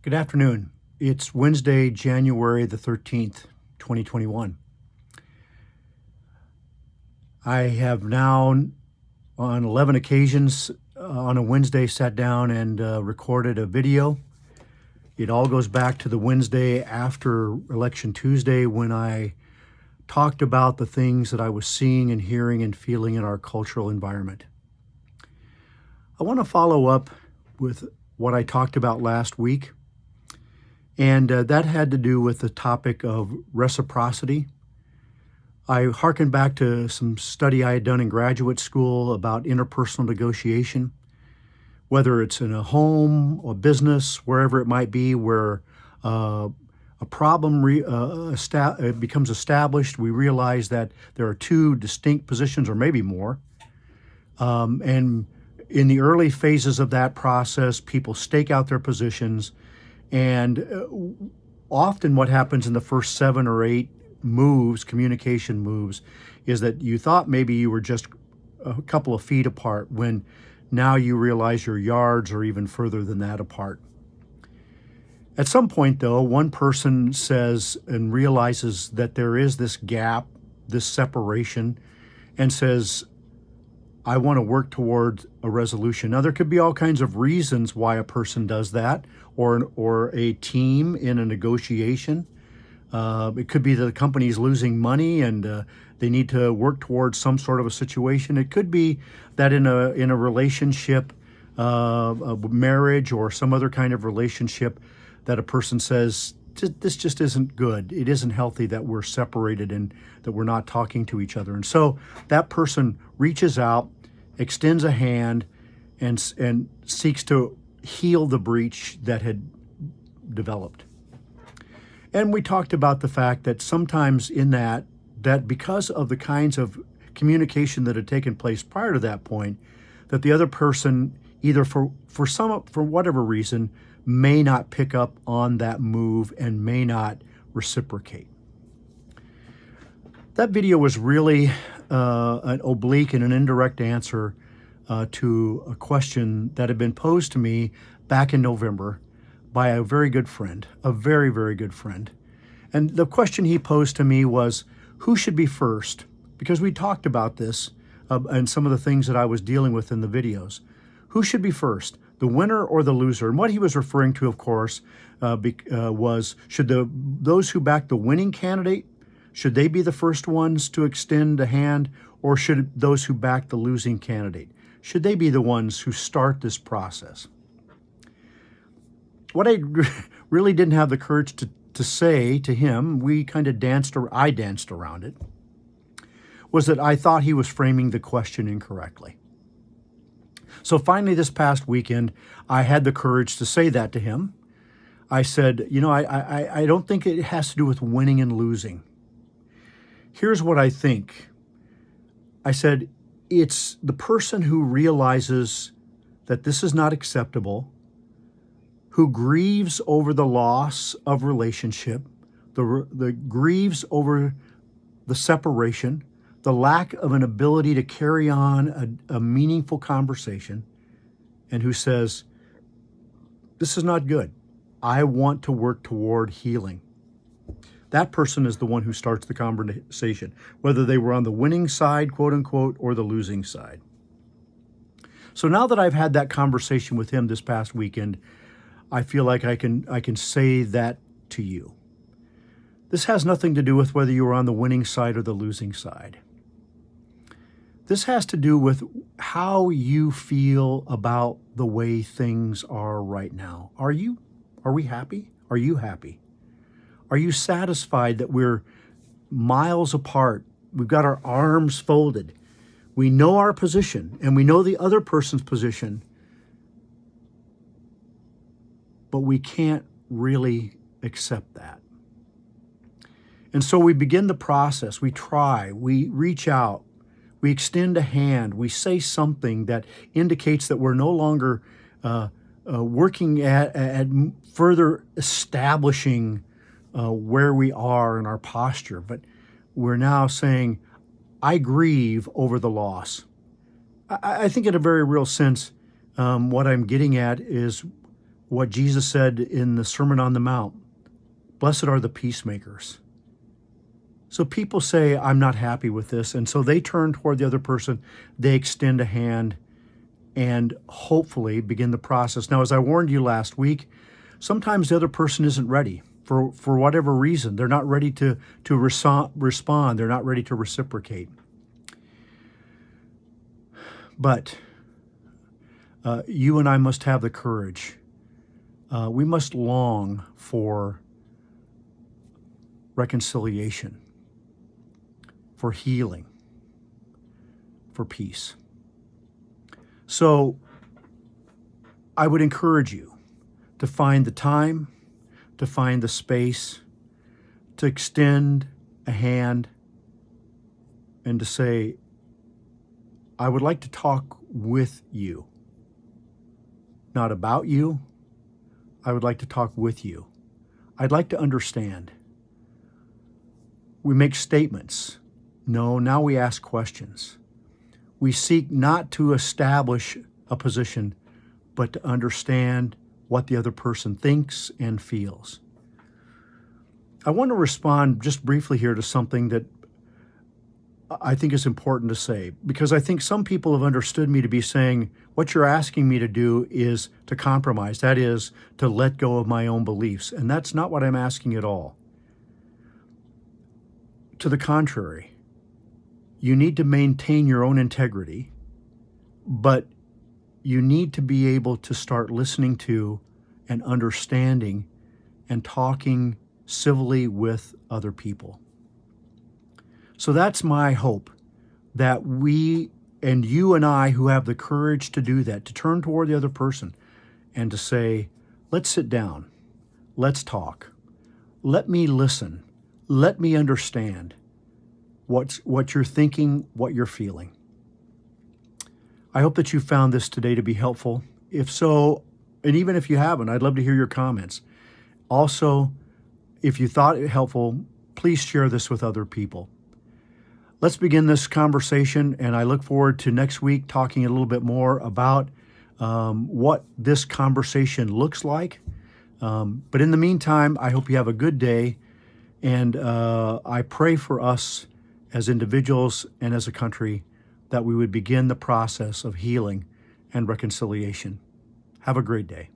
Good afternoon. It's Wednesday, January the 13th, 2021. I have now, on 11 occasions on a Wednesday, sat down and recorded a video. It all goes back to the Wednesday after Election Tuesday when I talked about the things that I was seeing and hearing and feeling in our cultural environment. I want to follow up with what I talked about last week. And that had to do with the topic of reciprocity. I hearkened back to some study I had done in graduate school about interpersonal negotiation, whether it's in a home or business, wherever it might be, where a problem becomes established. We realize that there are two distinct positions, or maybe more. And in the early phases of that process, people stake out their positions. And often what happens in the first 7 or 8 moves, communication moves, is that you thought maybe you were just a couple of feet apart when now you realize you're yards or even further than that apart. At some point, though, one person says and realizes that there is this gap, this separation, and says, I want to work toward a resolution. Now, there could be all kinds of reasons why a person does that, or a team in a negotiation. It could be that the company's losing money and they need to work towards some sort of a situation. It could be that in a relationship, a marriage or some other kind of relationship, that a person says, this just isn't good. It isn't healthy that we're separated and that we're not talking to each other. And so that person reaches out, extends a hand, and seeks to heal the breach that had developed. And we talked about the fact that sometimes in that because of the kinds of communication that had taken place prior to that point, that the other person, either for whatever reason, may not pick up on that move and may not reciprocate. That video was really an oblique and an indirect answer to a question that had been posed to me back in November by a very good friend, a very, very good friend. And the question he posed to me was, who should be first? Because we talked about this and some of the things that I was dealing with in the videos. Who should be first, the winner or the loser? And what he was referring to, of course, was should those who back the winning candidate, should they be the first ones to extend a hand, or should those who back the losing candidate, should they be the ones who start this process? What I really didn't have the courage to say to him, I danced around it, was that I thought he was framing the question incorrectly. So finally, this past weekend, I had the courage to say that to him. I said, I don't think it has to do with winning and losing. Here's what I think. I said, it's the person who realizes that this is not acceptable, who grieves over the loss of relationship, the grieves over the separation, the lack of an ability to carry on a meaningful conversation, and who says, this is not good. I want to work toward healing. That person is the one who starts the conversation, whether they were on the winning side, quote unquote, or the losing side. So now that I've had that conversation with him this past weekend, I feel like I can say that to you. This has nothing to do with whether you were on the winning side or the losing side. This has to do with how you feel about the way things are right now. Are we happy? Are you happy? Are you satisfied that we're miles apart? We've got our arms folded. We know our position and we know the other person's position, but we can't really accept that. And so we begin the process. We try, we reach out, we extend a hand, we say something that indicates that we're no longer working at further establishing where we are in our posture, but we're now saying, I grieve over the loss. I think in a very real sense, what I'm getting at is what Jesus said in the Sermon on the Mount, blessed are the peacemakers. So people say, I'm not happy with this. And so they turn toward the other person, they extend a hand, and hopefully begin the process. Now, as I warned you last week, sometimes the other person isn't ready for whatever reason. They're not ready to respond. They're not ready to reciprocate. But you and I must have the courage. We must long for reconciliation, for healing, for peace. So I would encourage you to find the time, to find the space, to extend a hand and to say, I would like to talk with you, not about you. I would like to talk with you. I'd like to understand. We make statements. No, now we ask questions. We seek not to establish a position, but to understand what the other person thinks and feels. I want to respond just briefly here to something that I think is important to say, because I think some people have understood me to be saying, what you're asking me to do is to compromise. That is, to let go of my own beliefs. And that's not what I'm asking at all. To the contrary, you need to maintain your own integrity, but you need to be able to start listening to and understanding and talking civilly with other people. So that's my hope, that we and you and I who have the courage to do that, to turn toward the other person and to say, let's sit down, let's talk, let me listen, let me understand what you're thinking, what you're feeling. I hope that you found this today to be helpful. If so, and even if you haven't, I'd love to hear your comments. Also, if you thought it helpful, please share this with other people. Let's begin this conversation, and I look forward to next week talking a little bit more about what this conversation looks like. But in the meantime, I hope you have a good day, and I pray for us as individuals and as a country that we would begin the process of healing and reconciliation. Have a great day.